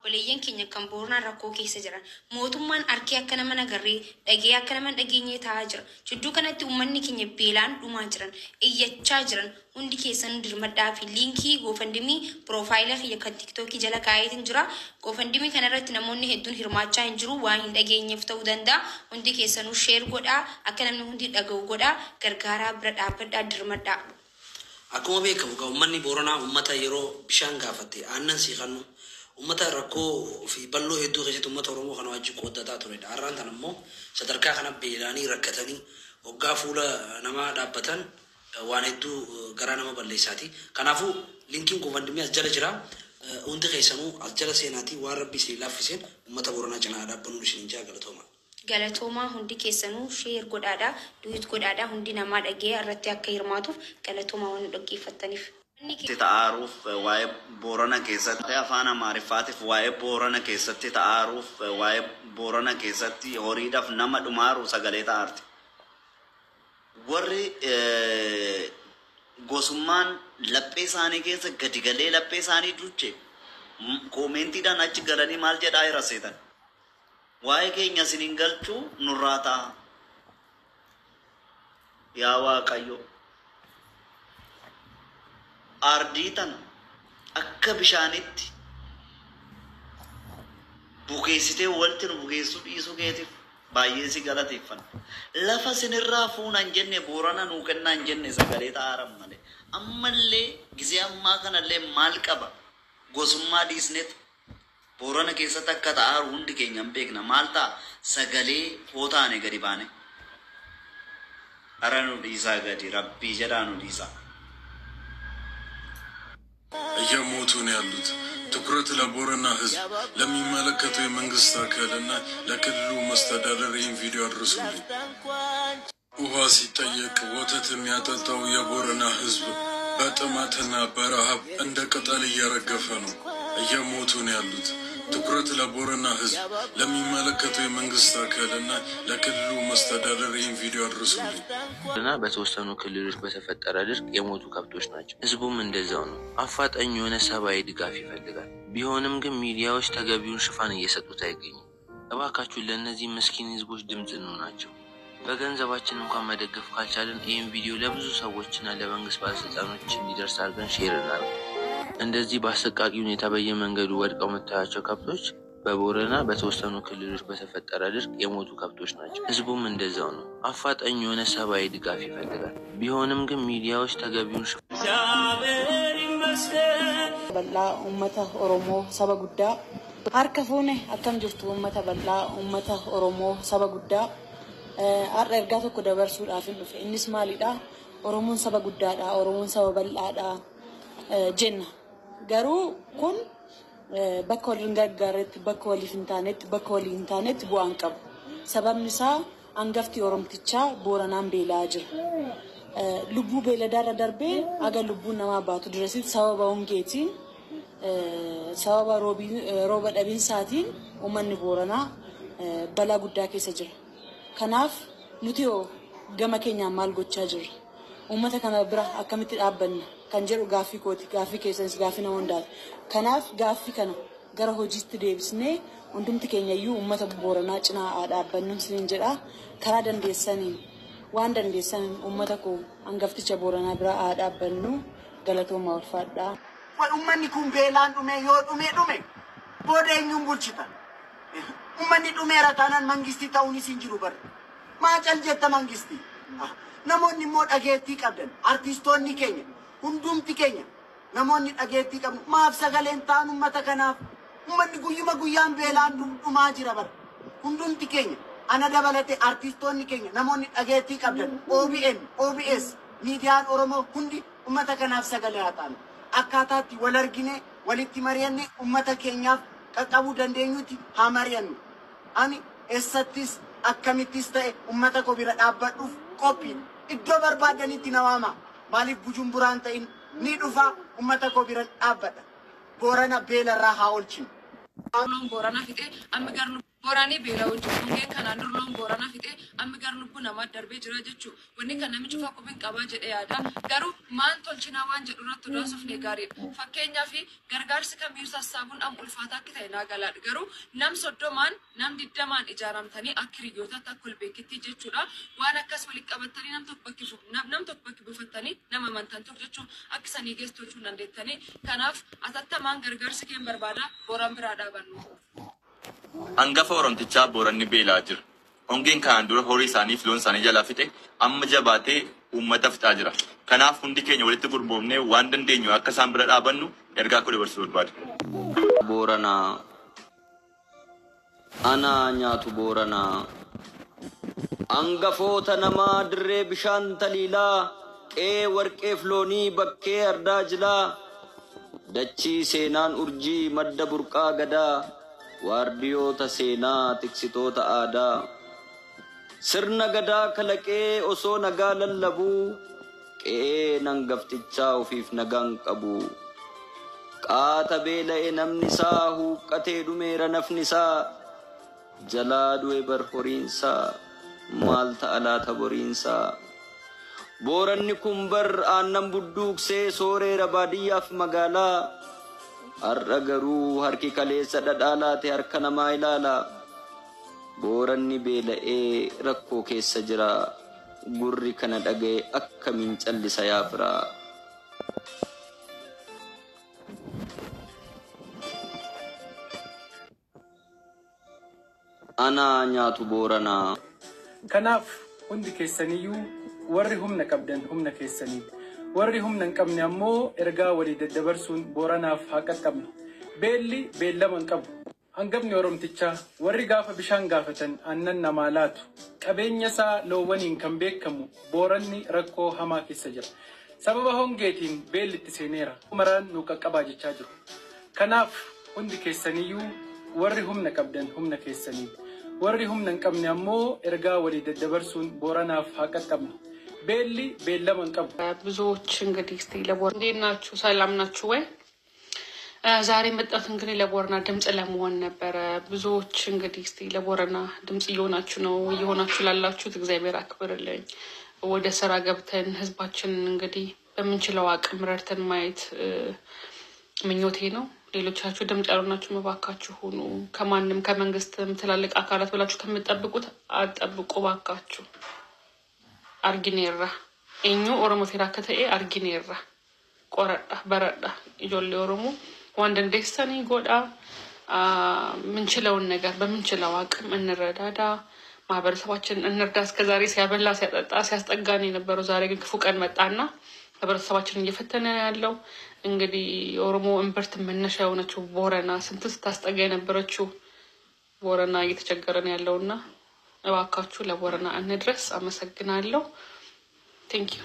obboleeyyan keenya kan Booranaa rakkoo keessa jiran mootummaan arkee akka nama nagarree dhagee akka nama dhageenyee taa'aa jira. Jidduu kanatti uummanni keenya beelaan dhumaa jiran iyyachaa jiran hundi keessan dirmadhaa fi liinkii GoFundMe profaayila kiyya kan TikTokii jala kaa'eetiin jira. GoFundMe kanarratti namoonni hedduun hirmaachaa hin jiru waan hin dhageenyeef ta'uu danda'a. Hundi keessanuu sheer godhaa akka namni hundi dhaga'u godhaa gargaaraa bira dhaabbadhaa dirmadhaa. Akkuma beekamu uummanni Booranaa uummata yeroo bishaan gaafate aannan siiqannu uummata rakkoo fi bal'oo hedduu keessatti uummata Oromoo kana wajjin qooddataa turedha. Har'aan tan immoo sadarkaa kana beelanii rakkatanii hoggaa fuula namaa dhaabbatan waan hedduu garaa nama balleessaati. Kanaafuu linkiin GoFundMe as jala jira. Hundi keessanuu as jala seenaatii waan rabbi isin laaffiseen uummata Booranaa cinaa dhaabbanuu isin jaa galatooma. Galatooma hundi keessanuu sheer godhaadhaa duwit godhaadhaa hundi namaa dhagee irratti akka hirmaatuuf galatooma waan dhaggeeffataniif. Ta'aaruuf waa'ee Boorana keessatti afaan Amaariffaatif waa'ee Boorana keessatti ta'aaruuf waa'ee Boorana keessatti horiidhaaf nama dhumaaru sagalee ta'aarti. Warri gosummaan laphee isaanii keessa gadi galee laphee isaanii duuche koomentiidhaan achi galanii maal jedhaa jira seetan. Waa'ee keenya siniin galchuu nurraa ta'a. Yaa Waaqayyo. Ardii tana akka bishaanitti bukeessitee walitti nu bukeessuu dhiisuu keetiif baay'ee si galateeffanna. Lafa sinirraa fuuna hin jenne Boorana nuu kennaa hin jenne sagalee ta'aaran malee. Ammallee gisee ammaa kanallee maal qaba gosummaa dhiisneet Boorana keessatti akka ta'aaru hundi keenya hin beekna. Maal ta'a sagalee hootaane gadi baane. Ara nu dhiisaa gadi rabbii jedhaa nu dhiisaa. እየሞቱ ነው ያሉት። ትኩረት ለቦረና ህዝብ ለሚመለከተው የመንግስት አካልና ለክልሉ መስተዳደር ይህን ቪዲዮ አድርሱልኝ። ውሃ ሲጠየቅ ወተት የሚያጠጣው የቦረና ህዝብ በጥማትና በረሃብ እንደ ቅጠል እየረገፈ ነው። እየሞቱ ነው ያሉት። ትኩረት ለቦረና ህዝብ ለሚመለከተው የመንግስት አካልና ለክልሉ መስተዳደር ይህን ቪዲዮ አድርሱልኝ። እና በተወሰኑ ክልሎች በተፈጠረ ድርቅ የሞቱ ከብቶች ናቸው። ህዝቡም እንደዛው ነው። አፋጣኝ የሆነ ሰብአዊ ድጋፍ ይፈልጋል። ቢሆንም ግን ሚዲያዎች ተገቢውን ሽፋን እየሰጡት አይገኙም። እባካችሁ ለእነዚህ ምስኪን ህዝቦች ድምጽ እንሆናቸው። በገንዘባችን እንኳን መደገፍ ካልቻለን ይህን ቪዲዮ ለብዙ ሰዎችና ለመንግስት ባለስልጣኖች እንዲደርስ አድርገን ሼር እናድርግ። እንደዚህ በአሰቃቂ ሁኔታ በየመንገዱ ወድቀው የምታያቸው ከብቶች በቦረና በተወሰኑ ክልሎች በተፈጠረ ድርቅ የሞቱ ከብቶች ናቸው። ህዝቡም እንደዛው ነው። አፋጣኝ የሆነ ሰብአዊ ድጋፍ ይፈልጋል። ቢሆንም ግን ሚዲያዎች ተገቢውን በላ ኡመተ ኦሮሞ ሰበ ጉዳ አርከፉኔ አከም ጅርቱ ኡመተ በላ ኡመተ ኦሮሞ ሰበ ጉዳ አር ኤርጋ tokko dabarsuudhaaf dhufe innis maalidha oromoon saba guddaadha oromoon saba bal'aadha jenna garuu kun bakka waliin gargaaretti bakka waliif hin taanetti bakka waliin hin taanetti bu'aan qabu sababni isaa hangafti oromtichaa Booranaan beelaa jira lubbuu beeladaarra darbee aga lubbuu namaa baatu dirasitti sababa hongeetiin sababa rooba dhabiinsaatiin uummanni Booranaa balaa guddaa keessa jira. Kanaaf nuti gama keenyaan maal gochaa jirra? Uummata kana bira akkamitti dhaabbanna kan jedhu gaaffii kooti gaaffii keessanis gaaffii nama hundaati. Kanaaf gaaffii kana gara hojiitti deebisnee hundumti keenyayyuu uummata Booranaa cinaa dhaabbannu sin jedha. Karaa dandeessaniin waan dandeessaniin uummata koo hangafticha Booranaa bira dhaabbannu galatooma ulfaadhaa. Uummanni kun beelaan dhume yoo dhume booda eenyuun bulchita? Uummanni dhumeera taanaan mangistii ta'uunis hin jiru bara. Maal jetta mangistii? Namoonni immoo dhageettii qabdan artistoonni keenya hundumti keenya namoonni dhageettii qabnu maaf sagaleen ta'an uummata kanaaf uummanni guyyuma guyyaan beelaan dhumaa jira bara. Hundumti keenya ana dabalate artistoonni keenya namoonni dhageettii qabdan OBN, OBS, miidiyaan Oromoo hundi uummata kanaaf sagalee haa ta'an. Akkaataatti wal argine walitti mari'anne uummata keenyaaf qaqqabuu dandeenyutti haa mari'annu. Ani eessattis akkamittis ta'e uummata koo bira dhaabbadhuuf qophii iddoo barbaadanitti na waama. Maaliif Bujumburaan ta'in ni dhufa uummata koo bira dhaabbadha. Boorana beelarraa haa oolchinu. Boorana fixee amma garuu ቦራኔ ቤላው ጁንጌ ካናን ዱርሎን ቦራና ፊቴ አምጋር ልቡ ነማ ደርቤ ጅራ ጀቹ ወኒ ከነም ጩፋ ቁብን ቀባ ጀደ ያዳ ገሩ ማን ቶልቺና ዋን ጀዱራት ዳሶፍ ነጋሪ ፈከኛ ፊ ገርጋርስ ከሚርስ ሐሳቡን አም ኡልፋታ ከተይና ጋላድ ገሩ ነም ሶዶማን ነም ዲደማን ኢጃራምተኒ አክሪዮታ ተኩል ቤክቲ ጀቹዳ ዋና ከስ ወሊ ቀበተኒ ነም ቶክበኪ ቡፈተኒ ነም ማንታን ቶክጀቹ አክሰኒ ጌስቶቹ እንደተኒ ከናፍ አተተማን ገርጋርስ ከን በርባዳ ቦራን ብራዳ ባኑ Angafa Oromtichaa Booranni beelaa jira. Hongeen kaan dura horii isaanii filoon isaanii jalaa fixe amma jabaatee uummata fixaa jira. Kanaaf hundi keenya walitti gurmoomnee waan dandeenyu akka isaan bira dhaabannu ergaa koo dabarsuu barbaada. Booranaa anaa nyaatu Booranaa angafoota namaa dirree bishaan taliilaa qee warqee filoonii bakkee ardaa jilaa dachii seenaan urjii madda burqaa gadaa waardiyoota seenaa tiksitoota aadaa sirna gadaa kalaqee osoo nagaa lallabuu qe'ee nangaftichaa ofiif nagaan qabu qaata beela'e namni isaa huuqqatee dhumeera nafni isaa jalaa du'e bar horiinsaa maal ta'a laata boriinsaa booranni kun bar aannan budduuqsee sooreera baadiyyaaf magaalaa har'a garuu harki kaleessa dhadhaalaate harka namaa ilaala booranni beela'ee rakkoo keessa jira gurri kana dhaga'e akkamiin callisa yaa biraa anaa nyaatu Booranaa kanaaf hundi keessaniyyuu warri humna qabdan humna keessanii warri humna hin qabne ammoo ergaa walii daddabarsuun Booranaaf haa qaqqabnu. Beelli beellaman qabu. Hangafni Oromtichaa warri gaafa bishaan gaafatan aannan namaa laatu. Qabeenya isaa loowwaniin kan beekamu Booranni rakkoo hamaa keessa jira. Sababa hongeetiin beelli itti seeneera. Maraan nu qaqqabaa jechaa jiru. Kanaaf hundi keessaniyyuu warri humna qabdan humna keessanii warri humna hin qabne ammoo ergaa walii daddabarsuun Booranaaf haa qaqqabnu. ቤሊ ቤለመን ቀብ ብዙዎች እንግዲህ እስቲ ለቦር እንዴት ናችሁ? ሰላም ናችሁ ወይ? ዛሬ መጣት እንግዲህ ለቦርና ድምጽ ለመሆን ነበር። ብዙዎች እንግዲህ እስቲ ለቦርና ድምጽ እየሆናችሁ ነው። እየሆናችሁ ላላችሁት እግዚአብሔር አክብርልኝ። ወደ ስራ ገብተን ህዝባችን እንግዲህ በምንችለው አቅም ረድተን ማየት ምኞቴ ነው። ሌሎቻችሁ ድምጽ ያሉናችሁ መባካችሁ ሁኑ። ከማንም ከመንግስትም ትላልቅ አካላት ብላችሁ ከምትጠብቁት አጥብቁ ባካችሁ። Argineerra eenyu Oromoo firaa ta'e argineerra qoradha baradha ijoollee Oromoo waan dandeessanii godha ምንችለውን ነገር በምንችለው አቅም እንረዳዳ ማህበረሰባችን እንርዳ እስከዛሬ ሲያበላ ሲያጠጣ ሲያስጠጋን የነበረው ዛሬ ግን ክፉ ቀን መጣና ማህበረሰባችንን እየፈተነ ያለው እንግዲህ ኦሮሞ እምብርት መነሻ የሆነችው ቦረና ስንት ስታስጠጋ የነበረችው ቦረና እየተቸገረን ያለውና እባካችሁ ለቦረና እንድረስ። አመሰግናለሁ። ቴንክ ዩ።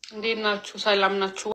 እንዴት ናችሁ? ሰላም ናችሁ?